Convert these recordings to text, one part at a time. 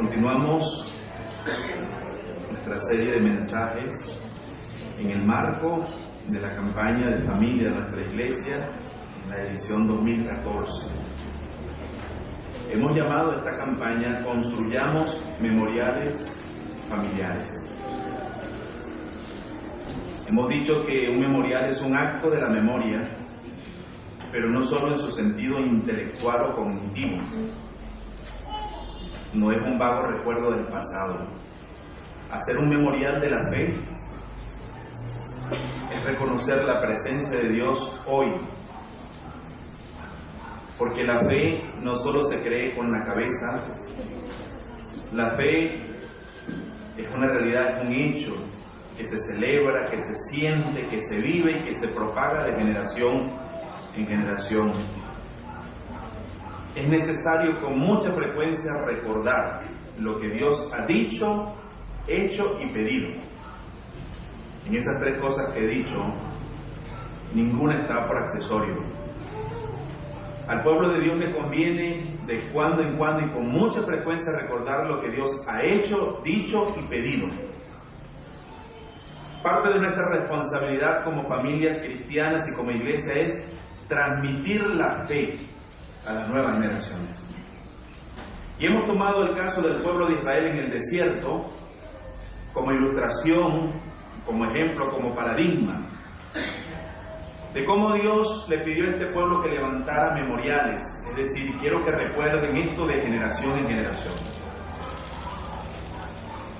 Continuamos nuestra serie de mensajes en el marco de la campaña de familia de nuestra iglesia, en la edición 2014. Hemos llamado a esta campaña Construyamos Memoriales Familiares. Hemos dicho que un memorial es un acto de la memoria, pero no solo en su sentido intelectual o cognitivo. No es un vago recuerdo del pasado. Hacer un memorial de la fe es reconocer la presencia de Dios hoy. Porque la fe no solo se cree con la cabeza, la fe es una realidad, es un hecho que se celebra, que se siente, que se vive y que se propaga de generación en generación. Es necesario con mucha frecuencia recordar lo que Dios ha dicho, hecho y pedido. En esas tres cosas que he dicho, ninguna está por accesorio. Al pueblo de Dios le conviene de cuando en cuando y con mucha frecuencia recordar lo que Dios ha hecho, dicho y pedido. Parte de nuestra responsabilidad como familias cristianas y como iglesia es transmitir la fe a las nuevas generaciones. Y hemos tomado el caso del pueblo de Israel en el desierto como ilustración, como ejemplo, como paradigma de cómo Dios le pidió a este pueblo que levantara memoriales, es decir, quiero que recuerden esto de generación en generación.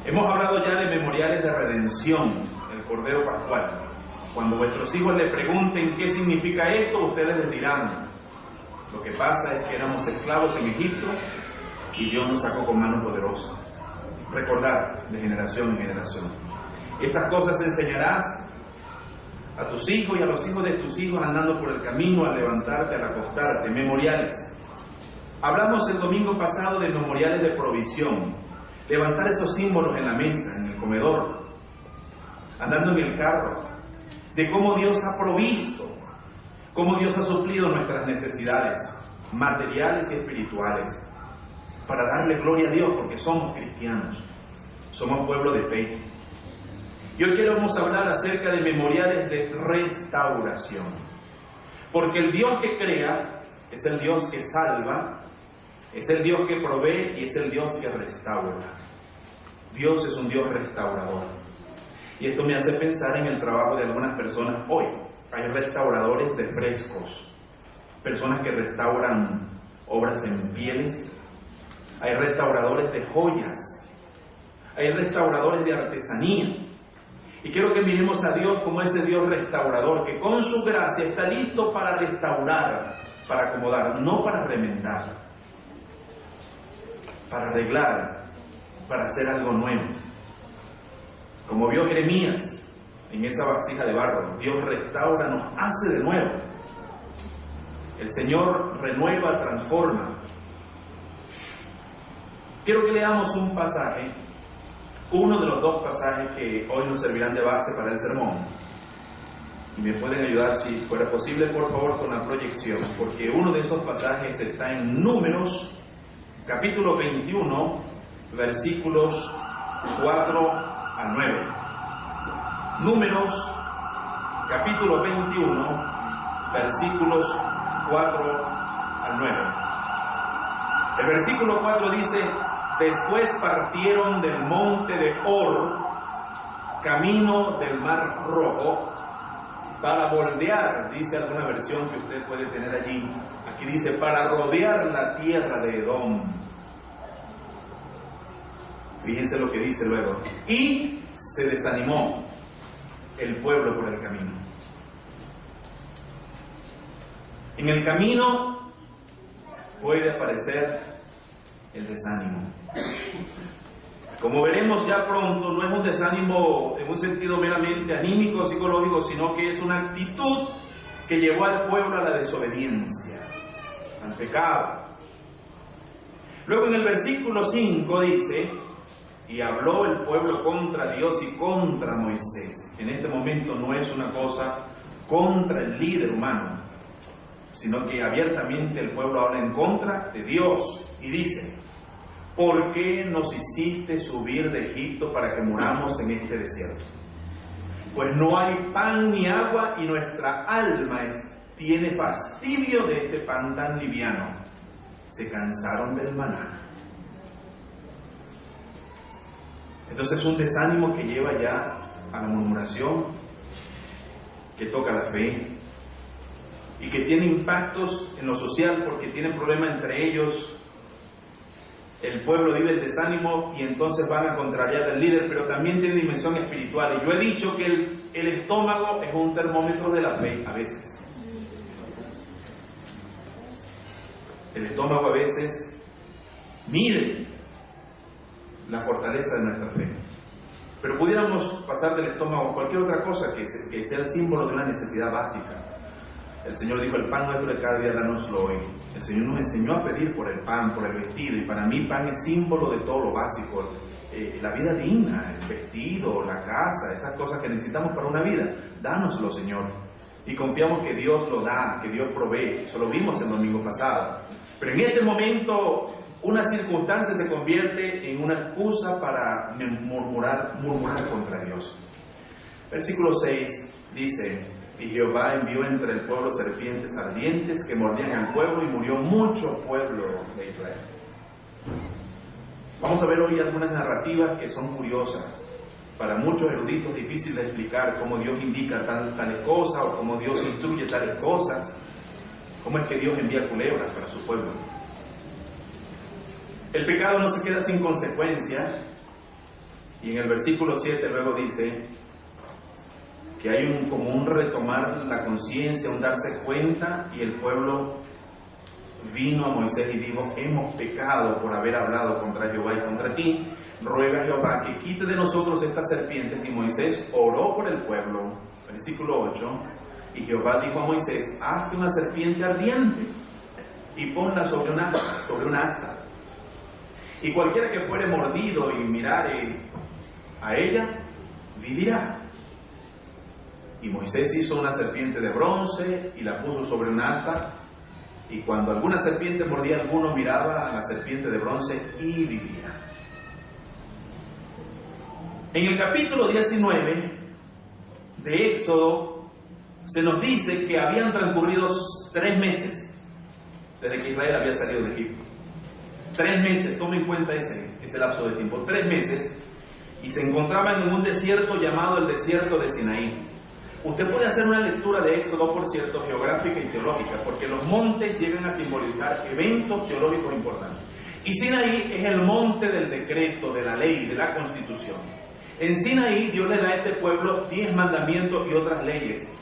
Hemos hablado ya de memoriales de redención, el Cordero Pascual. Cuando vuestros hijos le pregunten qué significa esto, ustedes les dirán: lo que pasa es que éramos esclavos en Egipto y Dios nos sacó con mano poderosa. Recordad de generación en generación. Estas cosas enseñarás a tus hijos y a los hijos de tus hijos andando por el camino, al levantarte, al acostarte. Memoriales. Hablamos el domingo pasado de memoriales de provisión. Levantar esos símbolos en la mesa, en el comedor, andando en el carro, de cómo Dios ha provisto, cómo Dios ha suplido nuestras necesidades materiales y espirituales, para darle gloria a Dios, porque somos cristianos, somos pueblo de fe. Y hoy queremos hablar acerca de memoriales de restauración, porque el Dios que crea es el Dios que salva, es el Dios que provee y es el Dios que restaura. Dios es un Dios restaurador. Y esto me hace pensar en el trabajo de algunas personas hoy. Hay restauradores de frescos, personas que restauran obras en pieles. Hay restauradores de joyas. Hay restauradores de artesanía. Y quiero que miremos a Dios como ese Dios restaurador, que con su gracia está listo para restaurar, para acomodar, no para remendar, para arreglar, para hacer algo nuevo. Como vio Jeremías en esa vasija de barro, Dios restaura, nos hace de nuevo. El Señor renueva, transforma. Quiero que leamos un pasaje, uno de los dos pasajes que hoy nos servirán de base para el sermón. Y me pueden ayudar, si fuera posible, por favor, con la proyección, porque uno de esos pasajes está en Números, capítulo 21, versículos 4 al 9. Números, capítulo 21, versículos 4 al 9. El versículo 4 dice: después partieron del monte de Hor, camino del Mar Rojo, para bordear, dice alguna versión que usted puede tener allí. Aquí dice, para rodear la tierra de Edom. Fíjense lo que dice luego. Y se desanimó el pueblo por el camino. En el camino puede aparecer el desánimo. Como veremos ya pronto, no es un desánimo en un sentido meramente anímico o psicológico, sino que es una actitud que llevó al pueblo a la desobediencia, al pecado. Luego en el versículo 5 dice: y habló el pueblo contra Dios y contra Moisés. En este momento no es una cosa contra el líder humano, sino que abiertamente el pueblo habla en contra de Dios y dice: ¿por qué nos hiciste subir de Egipto para que muramos en este desierto? Pues no hay pan ni agua y nuestra alma tiene fastidio de este pan tan liviano. Se cansaron del maná. Entonces es un desánimo que lleva ya a la murmuración, que toca la fe y que tiene impactos en lo social porque tienen problemas entre ellos. El pueblo vive el desánimo y entonces van a contrariar al líder, pero también tiene dimensión espiritual. Y yo he dicho que el estómago es un termómetro de la fe a veces. El estómago a veces mide la fortaleza de nuestra fe. Pero pudiéramos pasar del estómago a cualquier otra cosa que sea el símbolo de una necesidad básica. El Señor dijo, el pan nuestro de cada día danoslo hoy. El Señor nos enseñó a pedir por el pan, por el vestido, y para mí pan es símbolo de todo lo básico. La vida digna, el vestido, la casa, esas cosas que necesitamos para una vida. Dánoslo, Señor. Y confiamos que Dios lo da, que Dios provee. Eso lo vimos el domingo pasado. Pero en este momento, una circunstancia se convierte en una excusa para murmurar contra Dios. Versículo 6 dice, y Jehová envió entre el pueblo serpientes ardientes que mordían al pueblo y murió mucho pueblo de Israel. Vamos a ver hoy algunas narrativas que son curiosas. Para muchos eruditos difícil de explicar cómo Dios indica tales cosas o cómo Dios instruye tales cosas. ¿Cómo es que Dios envía culebras para su pueblo? El pecado no se queda sin consecuencia. Y en el versículo 7 luego dice que hay como un retomar la conciencia, un darse cuenta, y el pueblo vino a Moisés y dijo, hemos pecado por haber hablado contra Jehová y contra ti, ruega a Jehová que quite de nosotros estas serpientes. Y Moisés oró por el pueblo. Versículo 8, y Jehová dijo a Moisés, hazte una serpiente ardiente y ponla sobre un asta, y cualquiera que fuere mordido y mirare a ella, vivirá. Y Moisés hizo una serpiente de bronce y la puso sobre un asta, y cuando alguna serpiente mordía a alguno, miraba a la serpiente de bronce y vivía. En el capítulo 19 de Éxodo se nos dice que habían transcurrido 3 meses desde que Israel había salido de Egipto. 3 meses, tomen en cuenta ese lapso de tiempo, 3 meses, y se encontraban en un desierto llamado el desierto de Sinaí. Usted puede hacer una lectura de Éxodo, por cierto, geográfica y teológica, porque los montes llegan a simbolizar eventos teológicos importantes. Y Sinaí es el monte del decreto, de la ley, de la constitución. En Sinaí Dios le da a este pueblo 10 mandamientos y otras leyes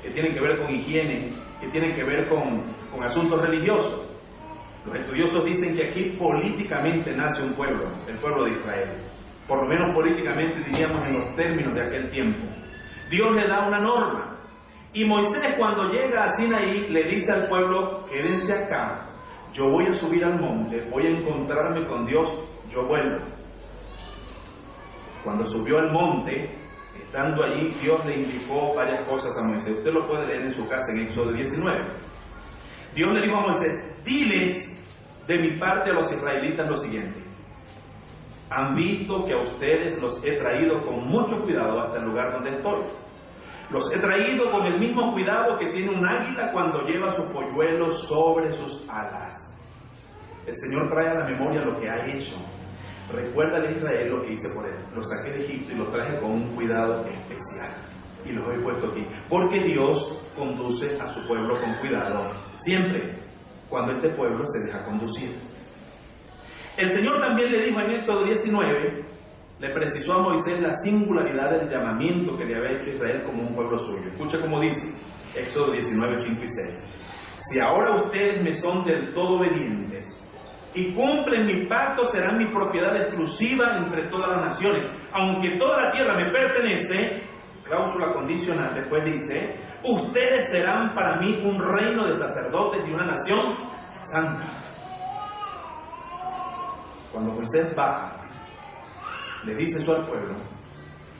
que tienen que ver con higiene, que tienen que ver con asuntos religiosos. Los estudiosos dicen que aquí políticamente nace un pueblo, el pueblo de Israel. Por lo menos políticamente diríamos en los términos de aquel tiempo. Dios le da una norma. Y Moisés, cuando llega a Sinaí, le dice al pueblo, quédense acá, yo voy a subir al monte, voy a encontrarme con Dios, yo vuelvo. Cuando subió al monte, estando allí, Dios le indicó varias cosas a Moisés. Usted lo puede leer en su casa en Éxodo 19. Dios le dijo a Moisés, diles de mi parte a los israelitas lo siguiente. Han visto que a ustedes los he traído con mucho cuidado hasta el lugar donde estoy. Los he traído con el mismo cuidado que tiene un águila cuando lleva sus polluelos sobre sus alas. El Señor trae a la memoria lo que ha hecho. Recuérdale a Israel lo que hice por él. Los saqué de Egipto y los traje con un cuidado especial. Y los he puesto aquí. Porque Dios conduce a su pueblo con cuidado. Siempre, cuando este pueblo se deja conducir. El Señor también le dijo en Éxodo 19, le precisó a Moisés la singularidad del llamamiento que le había hecho Israel como un pueblo suyo. Escucha cómo dice, Éxodo 19, 5 y 6. Si ahora ustedes me son del todo obedientes y cumplen mi pacto, serán mi propiedad exclusiva entre todas las naciones. Aunque toda la tierra me pertenece, cláusula condicional, después dice, ustedes serán para mí un reino de sacerdotes y una nación santa. Cuando Moisés baja, le dice eso al pueblo,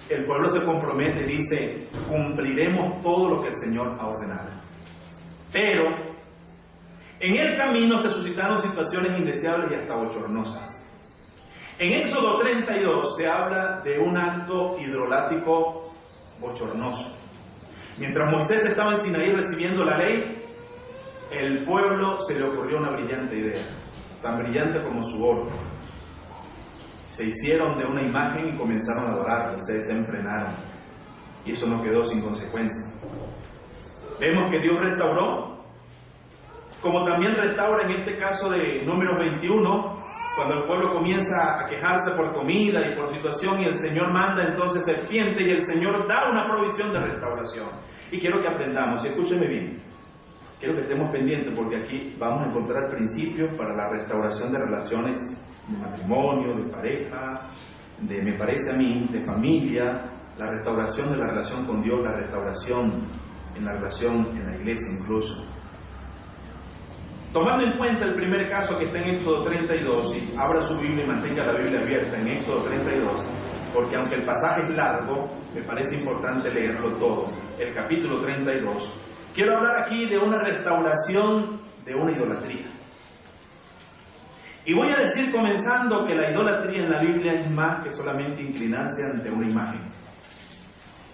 el pueblo se compromete y dice, cumpliremos todo lo que el Señor ha ordenado. Pero en el camino se suscitaron situaciones indeseables y hasta bochornosas. En Éxodo 32 se habla de un acto hidrolático bochornoso. Mientras Moisés estaba en Sinaí recibiendo la ley, el pueblo se le ocurrió una brillante idea, tan brillante como su oro. Se hicieron de una imagen y comenzaron a adorarla y se desenfrenaron. Y eso no quedó sin consecuencia. Vemos que Dios restauró, como también restaura en este caso de Números 21, cuando el pueblo comienza a quejarse por comida y por situación, y el Señor manda entonces serpiente, y el Señor da una provisión de restauración. Y quiero que aprendamos, y escúcheme bien, quiero que estemos pendientes, porque aquí vamos a encontrar principios para la restauración de relaciones de matrimonio, de pareja, me parece a mí, de familia, la restauración de la relación con Dios, la restauración en la relación en la iglesia incluso. Tomando en cuenta el primer caso que está en Éxodo 32, y abra su Biblia y mantenga la Biblia abierta en Éxodo 32, porque aunque el pasaje es largo, me parece importante leerlo todo, el capítulo 32. Quiero hablar aquí de una restauración de una idolatría. Y voy a decir comenzando que la idolatría en la Biblia es más que solamente inclinarse ante una imagen.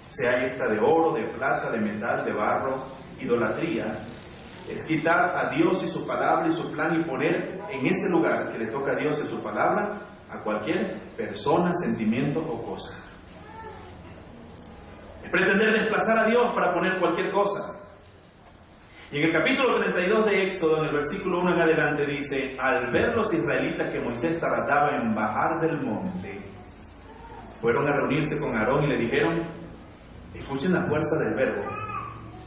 Sea esta de oro, de plata, de metal, de barro. Idolatría es quitar a Dios y su palabra y su plan y poner en ese lugar que le toca a Dios y su palabra a cualquier persona, sentimiento o cosa. Es pretender desplazar a Dios para poner cualquier cosa. Y en el capítulo 32 de Éxodo, en el versículo 1 en adelante, dice: al ver los israelitas que Moisés tardaba en bajar del monte, fueron a reunirse con Aarón y le dijeron, escuchen la fuerza del verbo,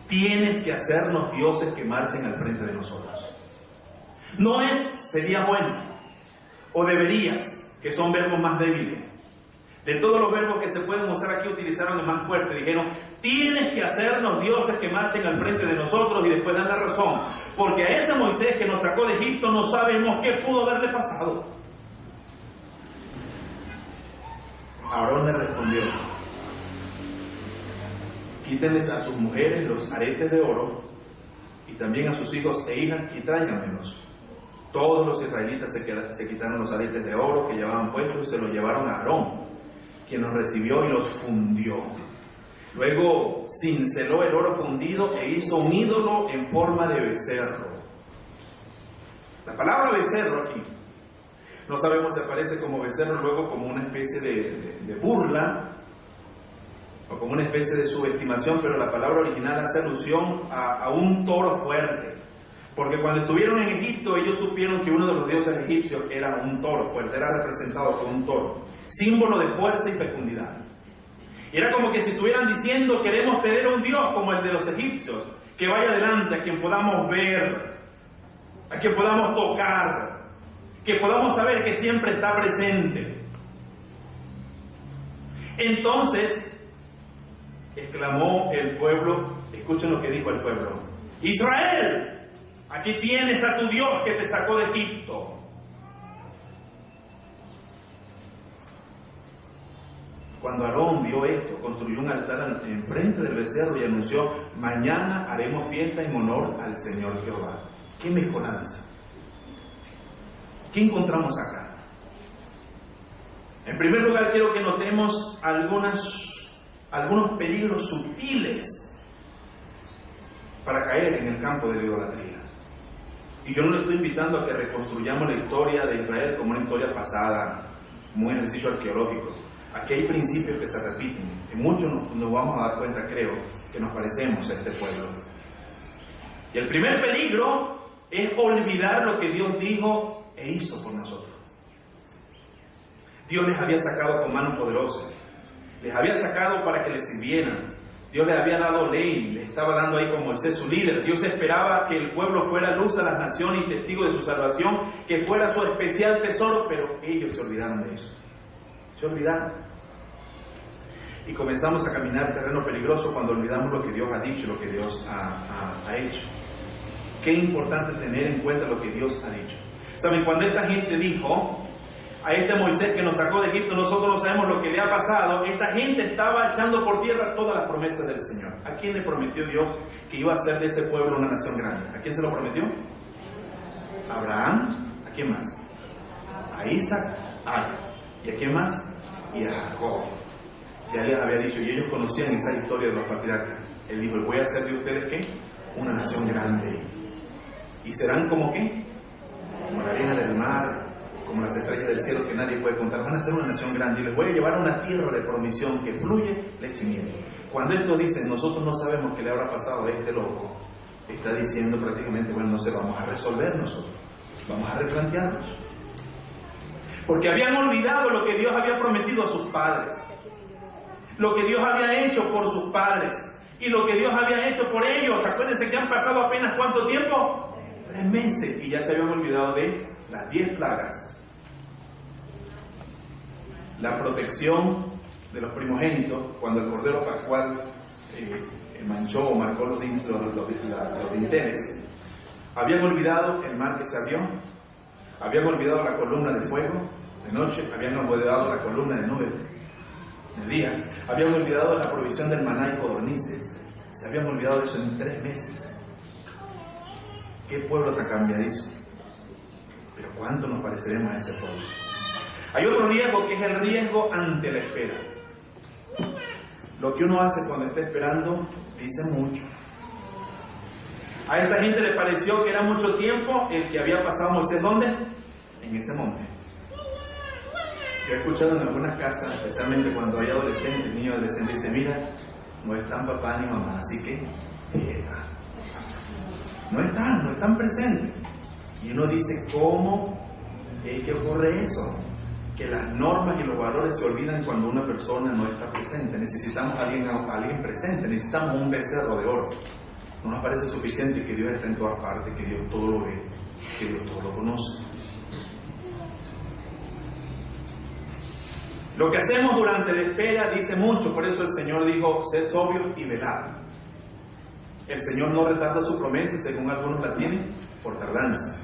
tienes que hacernos dioses que marchen al frente de nosotros. No es sería bueno o deberías, que son verbos más débiles. De todos los verbos que se pueden usar aquí, utilizaron el más fuerte. Dijeron, tienes que hacernos dioses que marchen al frente de nosotros, y después dan la razón. Porque a ese Moisés que nos sacó de Egipto no sabemos qué pudo haberle pasado. Aarón le respondió, quítenles a sus mujeres los aretes de oro, y también a sus hijos e hijas, y tráiganmelos. Todos los israelitas se quitaron los aretes de oro que llevaban puestos y se los llevaron a Aarón, quien los recibió y los fundió. Luego cinceló el oro fundido e hizo un ídolo en forma de becerro. La palabra becerro aquí, no sabemos si aparece como becerro luego como una especie de burla o como una especie de subestimación, pero la palabra original hace alusión a un toro fuerte. Porque cuando estuvieron en Egipto, ellos supieron que uno de los dioses egipcios era un toro fuerte, era representado con un toro, símbolo de fuerza y fecundidad. Y era como que si estuvieran diciendo, queremos tener un Dios como el de los egipcios, que vaya adelante, a quien podamos ver, a quien podamos tocar, que podamos saber que siempre está presente. Entonces, exclamó el pueblo, escuchen lo que dijo el pueblo, Israel, aquí tienes a tu Dios que te sacó de Egipto. Cuando Aarón vio esto, construyó un altar enfrente del becerro y anunció, mañana haremos fiesta en honor al Señor Jehová. ¿Qué mejoranza? ¿Qué encontramos acá? En primer lugar, quiero que notemos algunos peligros sutiles para caer en el campo de la idolatría. Y yo no le estoy invitando a que reconstruyamos la historia de Israel como una historia pasada, como un ejercicio arqueológico. Aquí hay principios que se repiten. En muchos nos vamos a dar cuenta, creo, que nos parecemos a este pueblo. Y el primer peligro es olvidar lo que Dios dijo e hizo por nosotros. Dios les había sacado con mano poderosa. Les había sacado para que les sirvieran. Dios les había dado ley, le estaba dando ahí con Moisés su líder. Dios esperaba que el pueblo fuera luz a las naciones y testigo de su salvación, que fuera su especial tesoro, pero ellos se olvidaron de eso. Se olvidaron. Y comenzamos a caminar terreno peligroso cuando olvidamos lo que Dios ha dicho, lo que Dios ha hecho. Qué importante tener en cuenta lo que Dios ha dicho. ¿Saben? Cuando esta gente dijo, a este Moisés que nos sacó de Egipto, nosotros no sabemos lo que le ha pasado, esta gente estaba echando por tierra todas las promesas del Señor. ¿A quién le prometió Dios que iba a hacer de ese pueblo una nación grande? ¿A quién se lo prometió? A Abraham. ¿A quién más? A Isaac. ¿Y a quién más? Y a Jacob. Ya les había dicho, y ellos conocían esa historia de los patriarcas. Él dijo, voy a hacer de ustedes, ¿qué? Una nación grande. ¿Y serán como qué? Como la arena del mar, como las estrellas del cielo que nadie puede contar. Van a ser una nación grande y les voy a llevar a una tierra de provisión que fluye leche y miel. Cuando estos dicen, nosotros no sabemos qué le habrá pasado a este loco, está diciendo prácticamente, bueno, no sé, vamos a resolver nosotros, vamos a replantearnos. Porque habían olvidado lo que Dios había prometido a sus padres, lo que Dios había hecho por sus padres y lo que Dios había hecho por ellos. Acuérdense que han pasado apenas ¿cuánto tiempo? 3 meses, y ya se habían olvidado de las 10 plagas. La protección de los primogénitos cuando el Cordero Pascual manchó o marcó los dinteles. Habían olvidado el mar que se abrió, habían olvidado la columna de fuego de noche, habían olvidado la columna de nube de día, habían olvidado la provisión del maná y codornices, se habían olvidado de eso en 3 meses. ¿Qué pueblo tan cambiadizo? Pero ¿cuánto nos pareceremos a ese pueblo? Hay otro riesgo que es el riesgo ante la espera. Lo que uno hace cuando está esperando dice mucho. A esta gente le pareció que era mucho tiempo el que había pasado Moisés, ¿dónde? En ese monte. Yo he escuchado en algunas casas, especialmente cuando hay adolescentes, niños adolescentes, dicen, mira, no están papá ni mamá, así que fiesta. No están presentes. Y uno dice, ¿cómo es que ocurre eso? Que las normas y los valores se olvidan cuando una persona no está presente. Necesitamos a alguien presente, necesitamos un becerro de oro. No nos parece suficiente que Dios está en todas partes, que Dios todo lo ve, que Dios todo lo conoce. Lo que hacemos durante la espera dice mucho, por eso el Señor dijo, sed sobrios y velad. El Señor no retarda su promesa, según algunos la tienen, por tardanza.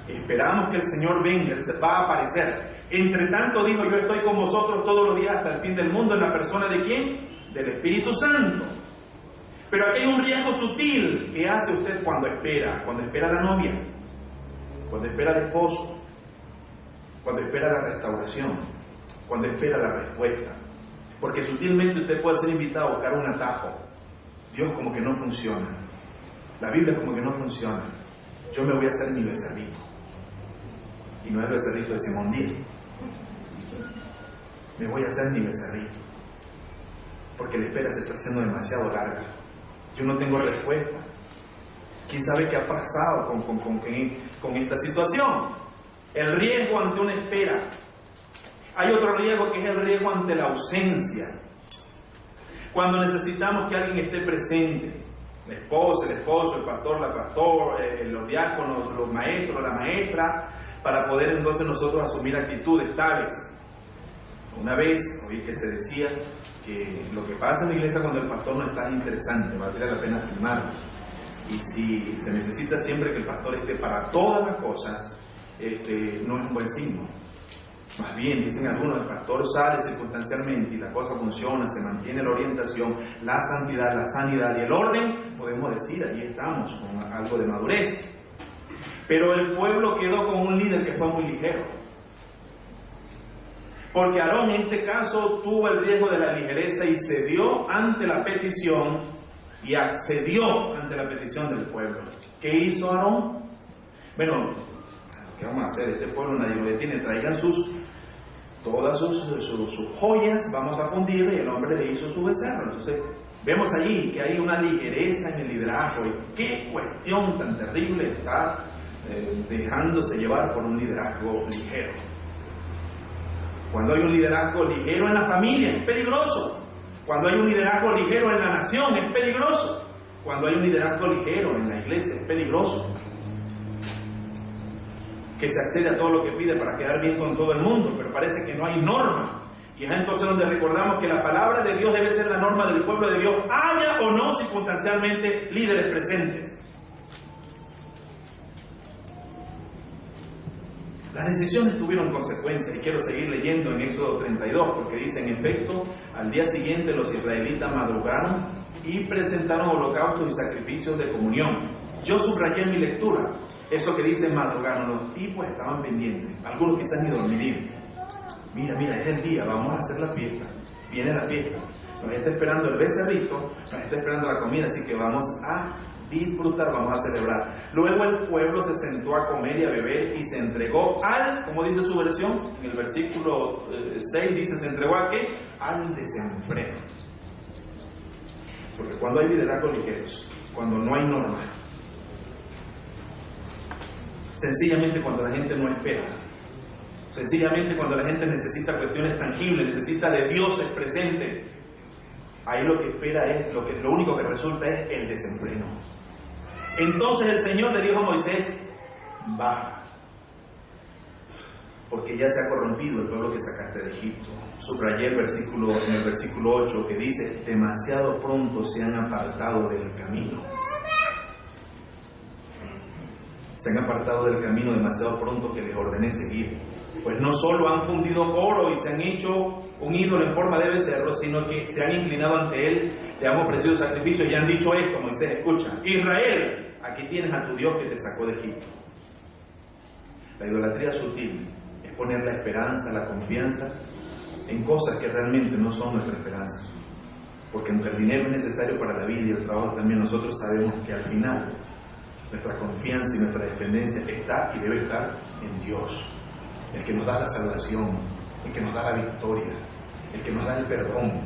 Esperamos que el Señor venga, Él se va a aparecer. Entre tanto dijo, yo estoy con vosotros todos los días hasta el fin del mundo, en la persona de ¿quién? Del Espíritu Santo. Pero aquí hay un riesgo sutil que hace usted cuando espera a la novia, cuando espera al esposo, cuando espera la restauración, cuando espera la respuesta. Porque sutilmente usted puede ser invitado a buscar un atajo. Dios como que no funciona, la Biblia como que no funciona, yo me voy a hacer mi becerrito. Y no es el becerrito de Simón Díaz. Me voy a hacer mi becerrito. Porque la espera se está haciendo demasiado larga. Yo no tengo respuesta. ¿Quién sabe qué ha pasado con esta situación? El riesgo ante una espera. Hay otro riesgo que es el riesgo ante la ausencia. Cuando necesitamos que alguien esté presente. La esposa, el esposo, el pastor, la pastora, los diáconos, los maestros, la maestra, para poder entonces nosotros asumir actitudes tales. Una vez oí que se decía que lo que pasa en la iglesia cuando el pastor no está es interesante, vale la pena filmarlo. Y si se necesita siempre que el pastor esté para todas las cosas, no es un buen signo. Más bien, dicen algunos, el pastor sale circunstancialmente y la cosa funciona, se mantiene la orientación, la santidad, la sanidad y el orden, podemos decir, allí estamos, con algo de madurez. Pero el pueblo quedó con un líder que fue muy ligero. Porque Aarón en este caso tuvo el riesgo de la ligereza y cedió ante la petición y accedió ante la petición del pueblo. ¿Qué hizo Aarón? Bueno, ¿qué vamos a hacer? Este pueblo nadie lo detiene, traigan todas sus joyas, vamos a fundir, y el hombre le hizo su becerro. Entonces, vemos allí que hay una ligereza en el liderazgo, y qué cuestión tan terrible estar dejándose llevar por un liderazgo ligero. Cuando hay un liderazgo ligero en la familia, es peligroso. Cuando hay un liderazgo ligero en la nación, es peligroso. Cuando hay un liderazgo ligero en la iglesia, es peligroso. Que se accede a todo lo que pide para quedar bien con todo el mundo, pero parece que no hay norma. Y es entonces donde recordamos que la palabra de Dios debe ser la norma del pueblo de Dios, haya o no circunstancialmente líderes presentes. Las decisiones tuvieron consecuencias, y quiero seguir leyendo en Éxodo 32, porque dice, en efecto, al día siguiente los israelitas madrugaron y presentaron holocaustos y sacrificios de comunión. Yo subrayé en mi lectura eso que dice madrugaron, los tipos estaban pendientes, algunos quizás ni dormirían. mira, es el día, vamos a hacer la fiesta. Viene la fiesta. Nos está esperando el becerrito, nos está esperando la comida, así que vamos a disfrutar, vamos a celebrar. Luego el pueblo se sentó a comer y a beber y se entregó como dice su versión, en el versículo 6 dice, se entregó a ¿qué? Al desenfreno. Porque cuando hay liderazgos ligeros, cuando no hay norma, sencillamente cuando la gente no espera, sencillamente cuando la gente necesita cuestiones tangibles, necesita de dioses presentes, ahí lo que espera es, lo único que resulta es el desenfreno. Entonces el Señor le dijo a Moisés, baja, porque ya se ha corrompido el pueblo que sacaste de Egipto. Subrayé en el versículo 8 que dice, demasiado pronto se han apartado del camino. Se han apartado del camino demasiado pronto que les ordené seguir. Pues no solo han fundido oro y se han hecho un ídolo en forma de becerro, sino que se han inclinado ante él, le han ofrecido sacrificios y han dicho esto. Moisés, escucha, Israel, aquí tienes a tu Dios que te sacó de Egipto. La idolatría sutil es poner la esperanza, la confianza en cosas que realmente no son nuestra esperanza. Porque aunque el dinero es necesario para la vida y el trabajo también, nosotros sabemos que al final nuestra confianza y nuestra dependencia está y debe estar en Dios, el que nos da la salvación, el que nos da la victoria, el que nos da el perdón,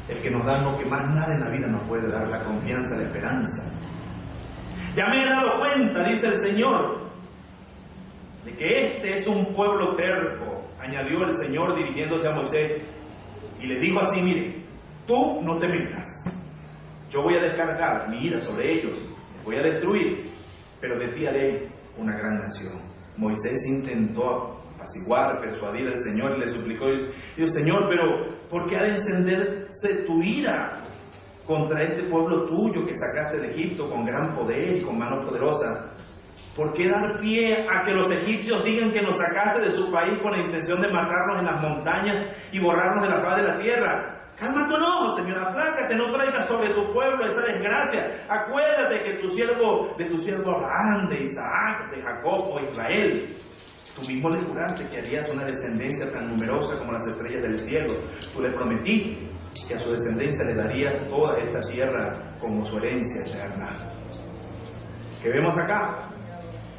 el que nos da lo que más nada en la vida nos puede dar, la confianza, la esperanza. Ya me he dado cuenta, dice el Señor, de que este es un pueblo terco, añadió el Señor dirigiéndose a Moisés, y le dijo así, mire, tú no te metas, yo voy a descargar mi ira sobre ellos, les voy a destruir, pero de ti haré una gran nación. Moisés intentó apaciguar, persuadir al Señor y le suplicó, y dijo, Señor, pero ¿por qué ha de encenderse tu ira contra este pueblo tuyo que sacaste de Egipto con gran poder y con mano poderosa? ¿Por qué dar pie a que los egipcios digan que nos sacaste de su país con la intención de matarnos en las montañas y borrarnos de la faz de la tierra? Calma tu enojo, Señor, aplácate, no traigas sobre tu pueblo esa desgracia. Acuérdate que de tu siervo Abraham, de Isaac, de Jacob o Israel, tú mismo le juraste que harías una descendencia tan numerosa como las estrellas del cielo. Tú le prometiste que a su descendencia le daría toda esta tierra como su herencia eterna. ¿Qué vemos acá?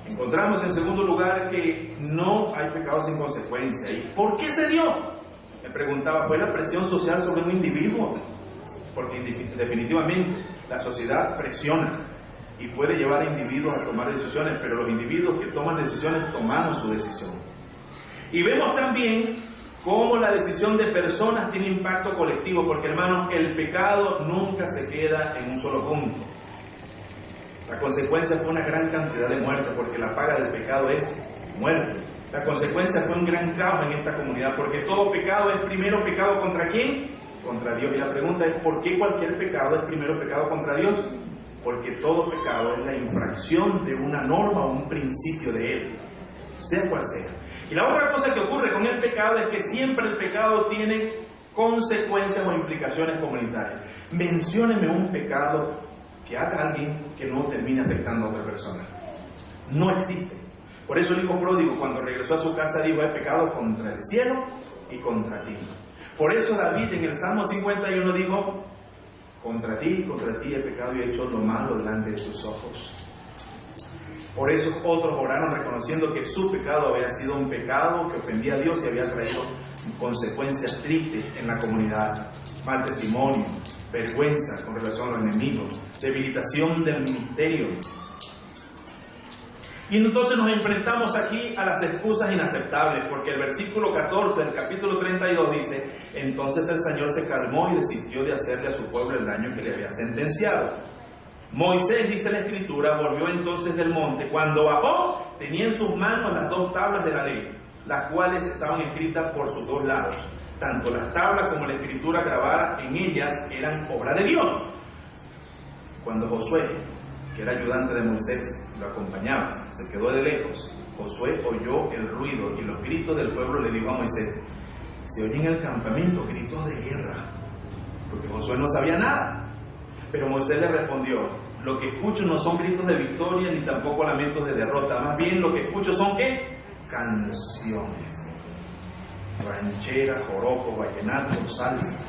Encontramos en segundo lugar que no hay pecado sin consecuencia. ¿Y por qué se dio? Me preguntaba, ¿fue la presión social sobre un individuo? Porque definitivamente la sociedad presiona y puede llevar a individuos a tomar decisiones, pero los individuos que toman decisiones tomaron su decisión. Y vemos también cómo la decisión de personas tiene impacto colectivo, porque hermanos, el pecado nunca se queda en un solo punto. La consecuencia fue una gran cantidad de muertes, porque la paga del pecado es muerte. La consecuencia fue un gran caos en esta comunidad, porque todo pecado es primero pecado contra ¿quién? Contra Dios. Y la pregunta es, ¿por qué cualquier pecado es primero pecado contra Dios? Porque todo pecado es la infracción de una norma o un principio de Él, sea cual sea. Y la otra cosa que ocurre con el pecado es que siempre el pecado tiene consecuencias o implicaciones comunitarias. Mencióneme un pecado que haga alguien que no termine afectando a otra persona. No existe. Por eso el hijo pródigo, cuando regresó a su casa, dijo, he pecado contra el cielo y contra ti. Por eso David en el Salmo 51 dijo, contra ti he pecado y he hecho lo malo delante de tus ojos. Por eso otros oraron reconociendo que su pecado había sido un pecado que ofendía a Dios y había traído consecuencias tristes en la comunidad. Mal testimonio, vergüenza con relación a los enemigos, debilitación del ministerio. Y entonces nos enfrentamos aquí a las excusas inaceptables, porque el versículo 14 del capítulo 32 dice, entonces el Señor se calmó y desistió de hacerle a su pueblo el daño que le había sentenciado. Moisés, dice la Escritura, volvió entonces del monte. Cuando bajó, tenía en sus manos las 2 tablas de la ley, las cuales estaban escritas por sus 2 lados. Tanto las tablas como la Escritura grabada en ellas eran obra de Dios. Cuando Josué, que era ayudante de Moisés, lo acompañaba, se quedó de lejos, Josué oyó el ruido y los gritos del pueblo. Le dijo a Moisés, se oyen en el campamento gritos de guerra, porque Josué no sabía nada. Pero Moisés le respondió, lo que escucho no son gritos de victoria ni tampoco lamentos de derrota, más bien lo que escucho son ¿qué? Canciones. ranchera, joropo, vallenato, salsa.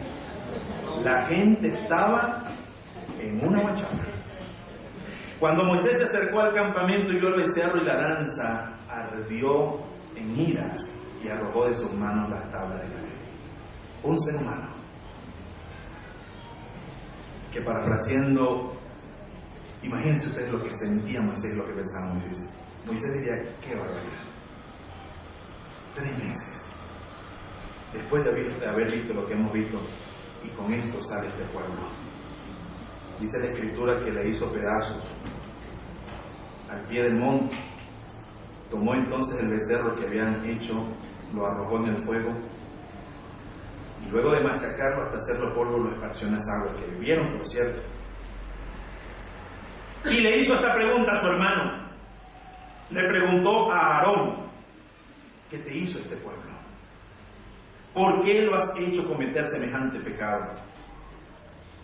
La gente estaba en una guachafra. Cuando Moisés se acercó al campamento y vio el becerro y la danza, ardió en ira y arrojó de sus manos las tablas de la ley. Un ser humano que, parafraseando, imagínense ustedes lo que sentía Moisés y lo que pensaba Moisés. Moisés diría: qué barbaridad. 3 meses después de haber visto lo que hemos visto, y con esto sale este pueblo. Dice la Escritura que le hizo pedazos al pie del monte. Tomó entonces el becerro que habían hecho, lo arrojó en el fuego, y luego de machacarlo hasta hacerlo polvo, lo esparció en las aguas, que bebieron, por cierto. Y le hizo esta pregunta a su hermano. Le preguntó a Aarón: ¿qué te hizo este pueblo? ¿Por qué lo has hecho cometer semejante pecado?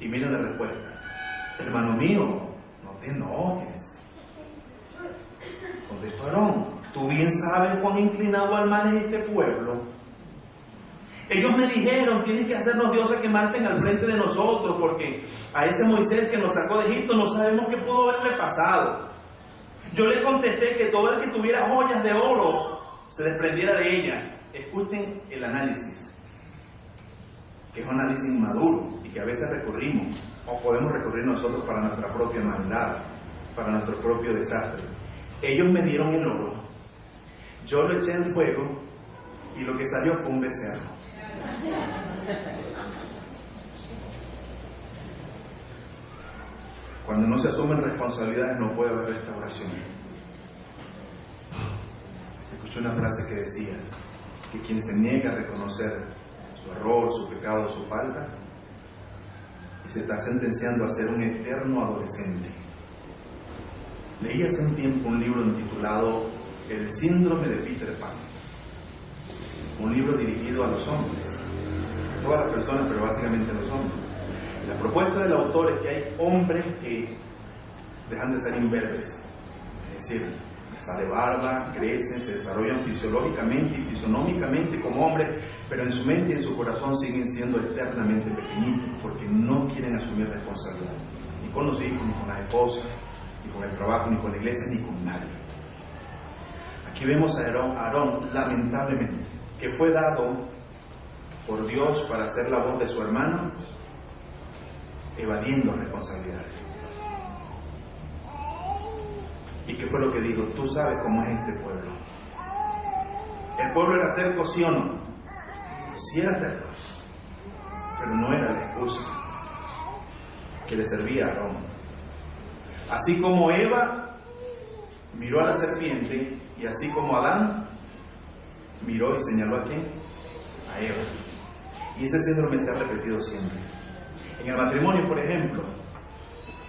Y miren la respuesta: hermano mío, no te enojes. Contestó Aarón: tú bien sabes cuán inclinado al mal es este pueblo. Ellos me dijeron: tienes que hacernos dioses que marchen al frente de nosotros, porque a ese Moisés que nos sacó de Egipto no sabemos qué pudo haberle pasado. Yo le contesté que todo el que tuviera joyas de oro se desprendiera de ellas. Escuchen el análisis, que es un análisis maduro y que a veces recurrimos, o podemos recurrir nosotros para nuestra propia maldad, para nuestro propio desastre. Ellos me dieron el oro, yo lo eché en fuego y lo que salió fue un becerro. Cuando no se asumen responsabilidades no puede haber restauración. Escuché una frase que decía que quien se niega a reconocer su error, su pecado, su falta, y se está sentenciando a ser un eterno adolescente. Leí hace un tiempo un libro intitulado El síndrome de Peter Pan, un libro dirigido a los hombres, a todas las personas, pero básicamente a los hombres. La propuesta del autor es que hay hombres que dejan de ser imberbes, es decir, les sale barba, crecen, se desarrollan fisiológicamente y fisonómicamente como hombres, pero en su mente y en su corazón siguen siendo eternamente pequeñitos, porque no quieren asumir responsabilidad, ni con los hijos, ni con la esposa, ni con el trabajo, ni con la iglesia, ni con nadie. Aquí vemos a Aarón, lamentablemente, que fue dado por Dios para ser la voz de su hermano, evadiendo responsabilidades. ¿Y qué fue lo que dijo? Tú sabes cómo es este pueblo. El pueblo era terco, ¿sí o no? Sí era terco, pero no era la excusa que le servía a Aarón. Así como Eva miró a la serpiente, y así como Adán miró y señaló ¿a quién? A Eva. Y ese síndrome se ha repetido siempre. En el matrimonio, por ejemplo,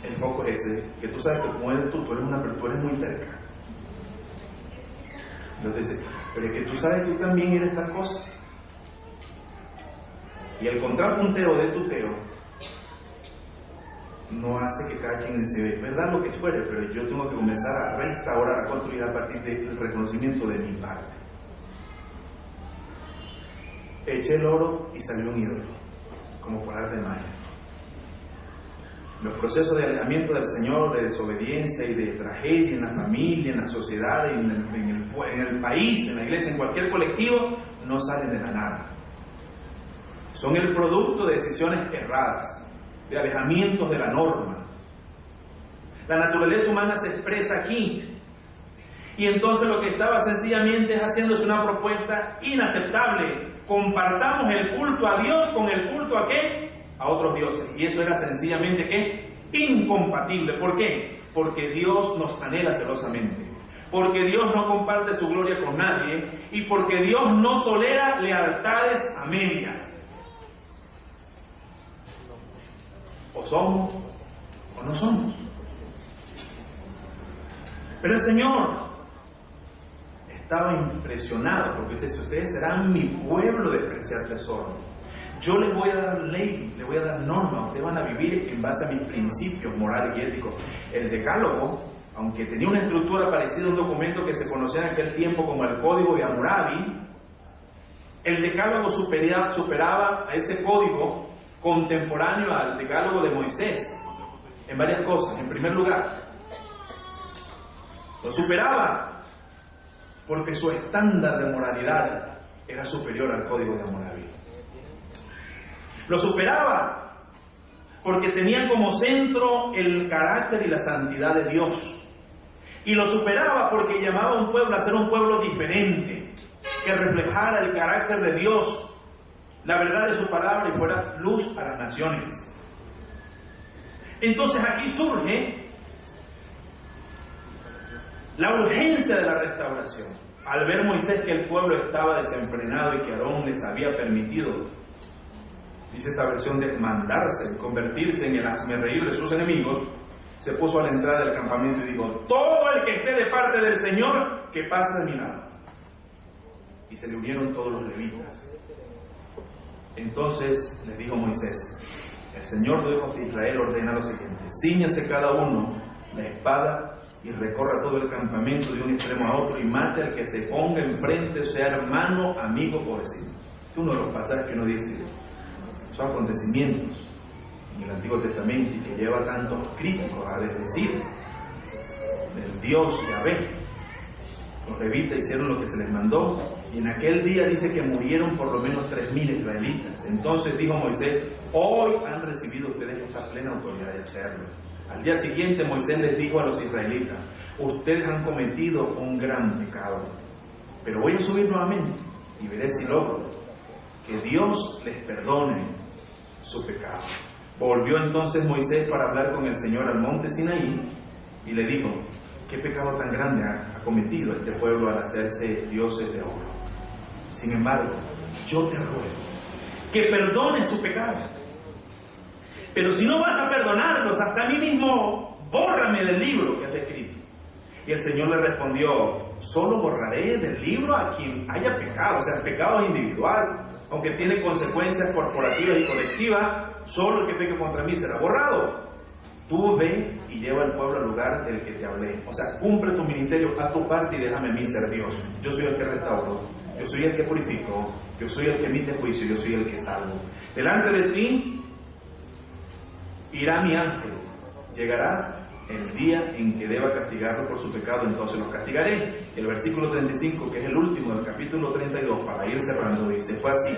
el foco es ese, que tú sabes que como eres tú eres muy terca. Entonces dice, pero es que tú sabes que tú también eres tal cosa. Y el contrapunteo de tuteo no hace que cada quien dice, es verdad lo que fuere, pero yo tengo que comenzar a restaurar, a construir a partir del reconocimiento de mi parte. Eché el oro y salió un ídolo, como por arte de magia. Los procesos de alejamiento del Señor, de desobediencia y de tragedia en la familia, en la sociedad, en el país, en la iglesia, en cualquier colectivo, no salen de la nada. Son el producto de decisiones erradas, de alejamientos de la norma. La naturaleza humana se expresa aquí. Y entonces lo que estaba sencillamente es haciéndose una propuesta inaceptable. Compartamos el culto a Dios con el culto a ¿qué? A otros dioses. Y eso era sencillamente ¿qué? Incompatible. ¿Por qué? Porque Dios nos anhela celosamente. Porque Dios no comparte su gloria con nadie. Y porque Dios no tolera lealtades a medias. O somos o no somos. Pero el Señor estaba impresionado porque ustedes serán mi pueblo de preciar tesoro. Yo les voy a dar ley, les voy a dar normas, ustedes van a vivir en base a mis principios morales y éticos. El Decálogo, aunque tenía una estructura parecida a un documento que se conocía en aquel tiempo como el Código de Hammurabi, El decálogo superaba a ese código contemporáneo al decálogo de Moisés en varias cosas. En primer lugar, lo superaba porque su estándar de moralidad era superior al código de Hammurabi. Lo superaba porque tenía como centro el carácter y la santidad de Dios. Y lo superaba porque llamaba a un pueblo a ser un pueblo diferente, que reflejara el carácter de Dios, la verdad de su palabra y fuera luz a las naciones. Entonces aquí surge la urgencia de la restauración. Al ver Moisés que el pueblo estaba desenfrenado y que Aarón les había permitido, dice esta versión, desmandarse, convertirse en el hazmerreír de sus enemigos, se puso a la entrada del campamento y dijo: todo el que esté de parte del Señor, que pase de mi lado. Y se le unieron todos los levitas. Entonces les dijo Moisés: el Señor de hijos de Israel ordena lo siguiente: cíñase cada uno la espada y recorra todo el campamento de un extremo a otro y mate al que se ponga enfrente, sea hermano, amigo o vecino. Es uno de los pasajes que uno dice, son acontecimientos en el Antiguo Testamento y que lleva tantos críticos a desdecir del Dios Yahvé. Los levitas hicieron lo que se les mandó y en aquel día dice que murieron por lo menos 3.000 israelitas. Entonces dijo Moisés: hoy han recibido ustedes esta plena autoridad de hacerlo. Al día siguiente Moisés les dijo a los israelitas: ustedes han cometido un gran pecado, pero voy a subir nuevamente y veré si logro que Dios les perdone su pecado. Volvió entonces Moisés para hablar con el Señor al monte Sinaí y le dijo: ¿qué pecado tan grande ha cometido este pueblo al hacerse dioses de oro? Sin embargo, yo te ruego que perdones su pecado. Pero si no vas a perdonarlos, hasta a mí mismo, bórrame del libro que has escrito. Y el Señor le respondió: solo borraré del libro a quien haya pecado. O sea, el pecado es individual, aunque tiene consecuencias corporativas y colectivas. Solo el que peque contra mí será borrado. Tú ve y lleva al pueblo al lugar del que te hablé. O sea, cumple tu ministerio, haz tu parte y déjame a mí ser Dios. Yo soy el que restauro, yo soy el que purifico, yo soy el que emite juicio, yo soy el que salvo. Delante de ti irá mi ángel, llegará el día en que deba castigarlo por su pecado, entonces los castigaré. El versículo 35, que es el último del capítulo 32, para ir cerrando, dice: fue así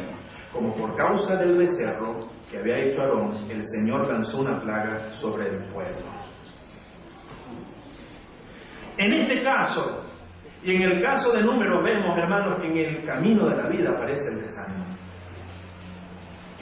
como por causa del becerro que había hecho Aarón, el Señor lanzó una plaga sobre el pueblo. En este caso, y en el caso de Números, vemos, hermanos, que en el camino de la vida aparece el desánimo.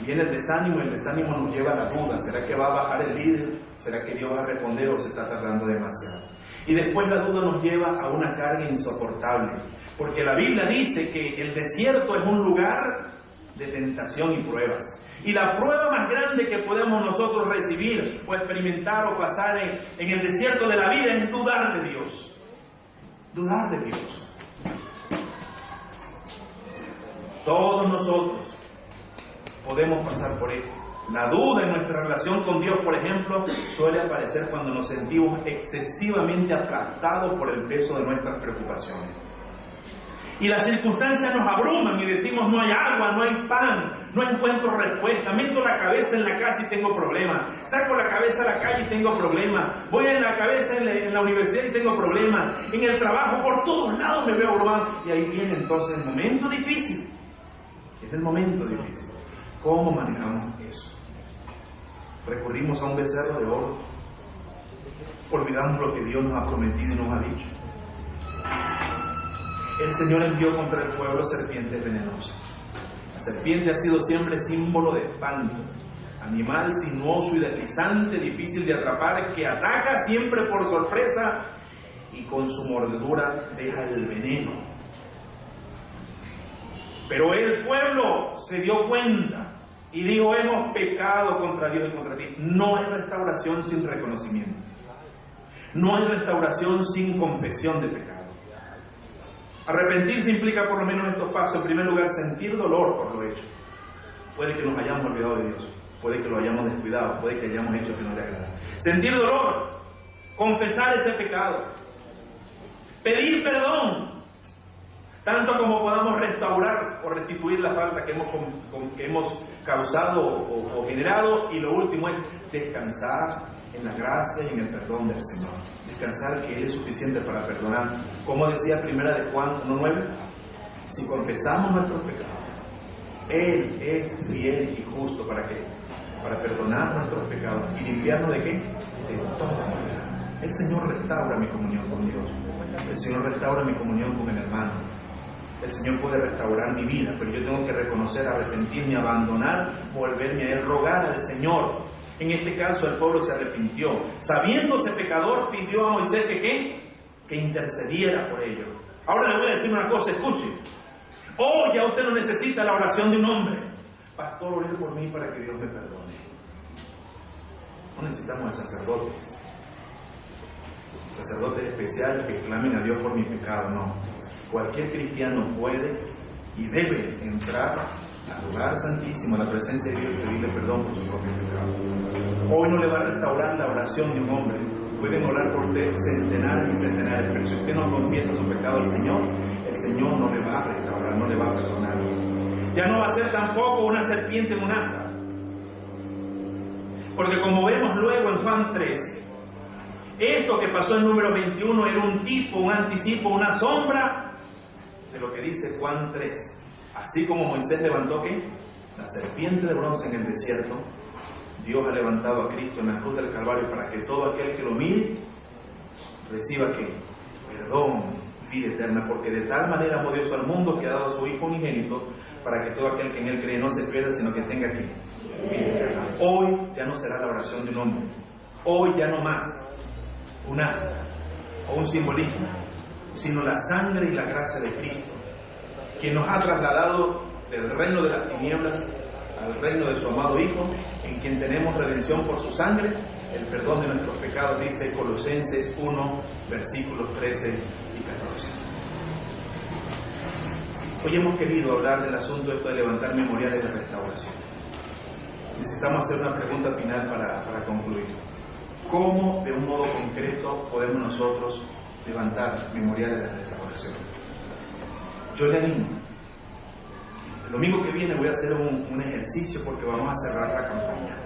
Y viene el desánimo nos lleva a la duda: ¿será que va a bajar el líder? ¿Será que Dios va a responder o se está tardando demasiado? Y después la duda nos lleva a una carga insoportable, porque la Biblia dice que el desierto es un lugar de tentación y pruebas. Y la prueba más grande que podemos nosotros recibir o experimentar o pasar en el desierto de la vida es dudar de Dios. Dudar de Dios. Todos nosotros podemos pasar por esto. La duda en nuestra relación con Dios, por ejemplo, suele aparecer cuando nos sentimos excesivamente aplastados por el peso de nuestras preocupaciones. Y las circunstancias nos abruman y decimos: no hay agua, no hay pan, no encuentro respuesta, meto la cabeza en la casa y tengo problemas, saco la cabeza a la calle y tengo problemas, voy en la cabeza en la universidad y tengo problemas, en el trabajo, por todos lados me veo abrumado. Y ahí viene entonces el momento difícil. Es el momento difícil. ¿Cómo manejamos eso? Recurrimos a un becerro de oro, olvidamos lo que Dios nos ha prometido y nos ha dicho. El Señor envió contra el pueblo serpientes venenosas. La serpiente ha sido siempre símbolo de espanto, animal sinuoso y deslizante, difícil de atrapar, que ataca siempre por sorpresa y con su mordedura deja el veneno. Pero el pueblo se dio cuenta y dijo: hemos pecado contra Dios y contra ti. No hay restauración sin reconocimiento. No hay restauración sin confesión de pecado. Arrepentirse implica por lo menos estos pasos. En primer lugar, sentir dolor por lo hecho. Puede que nos hayamos olvidado de Dios, puede que lo hayamos descuidado, puede que hayamos hecho que no le agrada. Sentir dolor, confesar ese pecado, pedir perdón, tanto como podamos restaurar o restituir la falta que hemos causado o generado. Y lo último es descansar en la gracia y en el perdón del Señor. Descansar que Él es suficiente para perdonar. Como decía 1 de Juan 1:9, si confesamos nuestros pecados, Él es fiel y justo para perdonar nuestros pecados y limpiarnos ¿de qué? De toda maldad. El Señor restaura mi comunión con Dios. El Señor restaura mi comunión con el hermano. El Señor puede restaurar mi vida, pero yo tengo que reconocer, arrepentirme, abandonar, volverme a Él, rogar al Señor. En este caso el pueblo se arrepintió. Sabiéndose pecador, pidió a Moisés que intercediera por ellos. Ahora le voy a decir una cosa, escuche. Ya usted no necesita la oración de un hombre. Pastor, ore por mí para que Dios me perdone. No necesitamos de sacerdotes especiales que clamen a Dios por mi pecado, no. Cualquier cristiano puede y debe entrar al lugar santísimo, a la presencia de Dios, y pedirle perdón por su propio pecado. Hoy no le va a restaurar la oración de un hombre. Pueden orar por usted centenares y centenares, pero si usted no confiesa su pecado al Señor, el Señor no le va a restaurar, no le va a perdonar. Ya no va a ser tampoco una serpiente en un asta. Porque como vemos luego en Juan 3, esto que pasó en número 21 era un tipo, un anticipo, una sombra de lo que dice Juan 3. Así como Moisés levantó ¿qué? La serpiente de bronce en el desierto, Dios ha levantado a Cristo en la cruz del Calvario para que todo aquel que lo mire reciba ¿qué? Perdón, vida eterna, porque de tal manera amó Dios al mundo que ha dado a su Hijo unigénito para que todo aquel que en Él cree no se pierda, sino que tenga ¿qué? Vida eterna. Hoy ya no será la oración de un hombre. Hoy ya no más un asta o un simbolismo, sino la sangre y la gracia de Cristo, quien nos ha trasladado del reino de las tinieblas al reino de su amado Hijo, en quien tenemos redención por su sangre, el perdón de nuestros pecados, dice Colosenses 1, versículos 13 y 14. Hoy hemos querido hablar del asunto esto de levantar memoriales de restauración. Necesitamos hacer una pregunta final para concluir. ¿Cómo, de un modo concreto, podemos nosotros levantar memoriales de restauración? Yo le animo. El domingo que viene voy a hacer un ejercicio porque vamos a cerrar la campaña.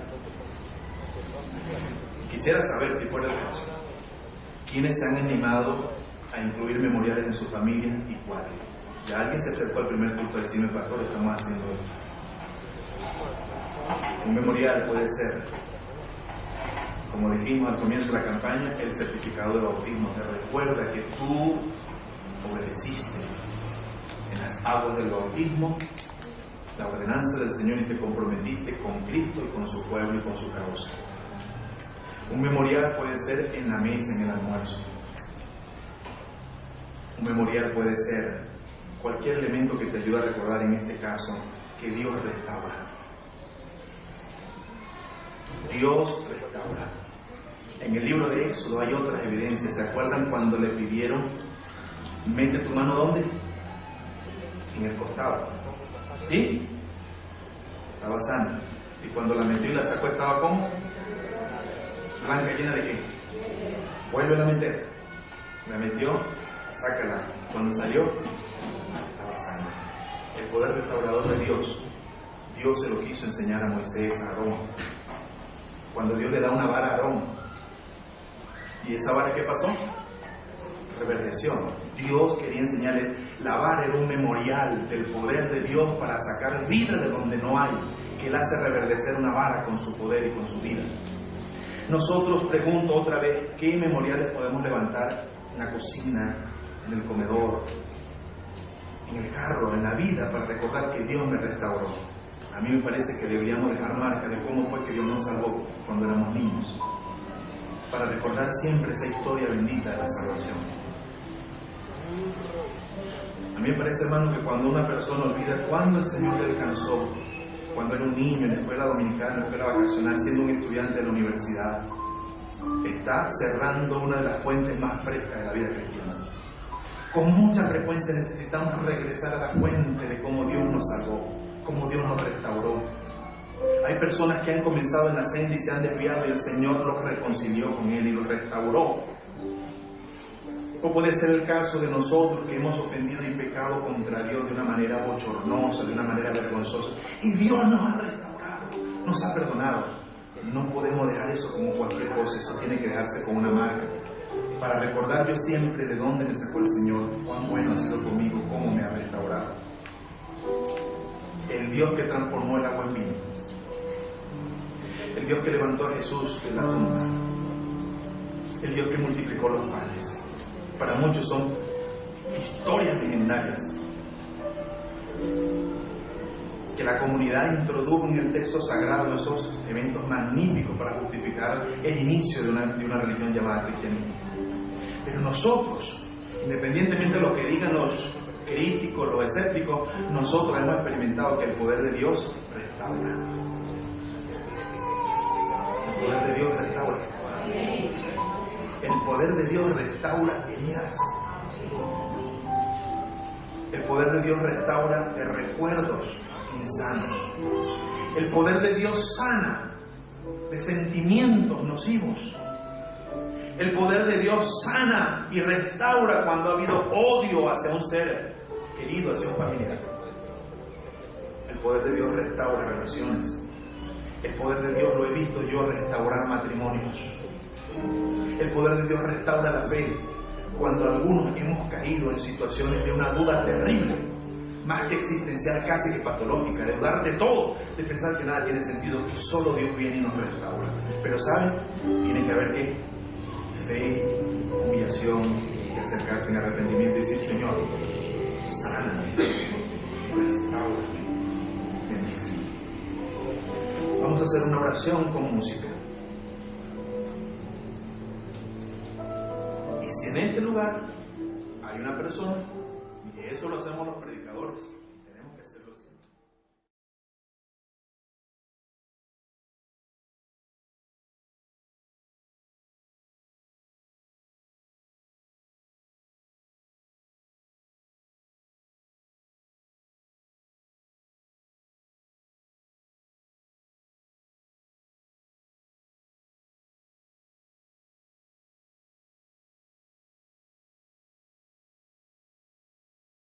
Quisiera saber, si fuera el caso, ¿quiénes se han animado a incluir memoriales en su familia y cuáles? Ya alguien se acercó al primer culto a decirme, pastor, estamos haciendo esto. Un memorial puede ser, como dijimos al comienzo de la campaña, el certificado de bautismo. Te recuerda que tú obedeciste en las aguas del bautismo la ordenanza del Señor y te comprometiste con Cristo y con su pueblo y con su causa. Un memorial puede ser en la mesa, en el almuerzo. Un memorial puede ser cualquier elemento que te ayude a recordar, en este caso, que Dios restaura. Dios restaura. En el libro de Éxodo hay otras evidencias. ¿Se acuerdan cuando le pidieron, mete tu mano ¿dónde? En el costado. ¿Sí? Estaba sana. Y cuando la metió y la sacó, ¿estaba cómo? Blanca, llena de qué. Vuelve a meter. La metió, sácala. Cuando salió, estaba sana. El poder restaurador de Dios, Dios se lo quiso enseñar a Moisés, a Aarón. Cuando Dios le da una vara a Aarón, ¿y esa vara qué pasó? Reverdeció. Dios quería enseñarles, la vara era un memorial del poder de Dios para sacar vida de donde no hay, que Él hace reverdecer una vara con su poder y con su vida. Nosotros, pregunto otra vez, ¿qué memoriales podemos levantar en la cocina, en el comedor, en el carro, en la vida, para recordar que Dios me restauró? A mí me parece que deberíamos dejar marca de cómo fue que Dios nos salvó cuando éramos niños, para recordar siempre esa historia bendita de la salvación. A mí me parece, hermano, que cuando una persona olvida cuando el Señor le alcanzó, cuando era un niño en la escuela dominical, en la escuela vacacional, siendo un estudiante de la universidad, está cerrando una de las fuentes más frescas de la vida cristiana. Con mucha frecuencia necesitamos regresar a la fuente de cómo Dios nos salvó, cómo Dios nos restauró. Hay personas que han comenzado en la senda y se han desviado, y el Señor los reconcilió con Él y los restauró. O puede ser el caso de nosotros que hemos ofendido y pecado contra Dios de una manera bochornosa, de una manera vergonzosa. Y Dios nos ha restaurado, nos ha perdonado. No podemos dejar eso como cualquier cosa, eso tiene que dejarse con una marca. Para recordar yo siempre de dónde me sacó el Señor, cuán bueno ha sido conmigo, cómo me ha restaurado. El Dios que transformó el agua en vino. El Dios que levantó a Jesús de la tumba. El Dios que multiplicó los panes. Para muchos son historias legendarias que la comunidad introdujo en el texto sagrado, esos eventos magníficos para justificar el inicio de una religión llamada cristianismo. Pero nosotros, independientemente de lo que digan los críticos, los escépticos, nosotros hemos experimentado que el poder de Dios restaura. El poder de Dios restaura. El poder de Dios restaura heridas. El poder de Dios restaura de recuerdos insanos. El poder de Dios sana de sentimientos nocivos. El poder de Dios sana y restaura cuando ha habido odio hacia un ser querido, hacia un familiar. El poder de Dios restaura relaciones. El poder de Dios lo he visto yo restaurar matrimonios. El poder de Dios restaura la fe cuando algunos hemos caído en situaciones de una duda terrible, más que existencial, casi que patológica, de dudar de todo, de pensar que nada tiene sentido y solo Dios viene y nos restaura. Pero ¿saben? Tiene que haber ¿qué? Fe, humillación, y acercarse en arrepentimiento y decir: Señor, sáname, restaurame, bendíceme. Vamos a hacer una oración con música. Y si en este lugar hay una persona, y eso lo hacemos los predicadores,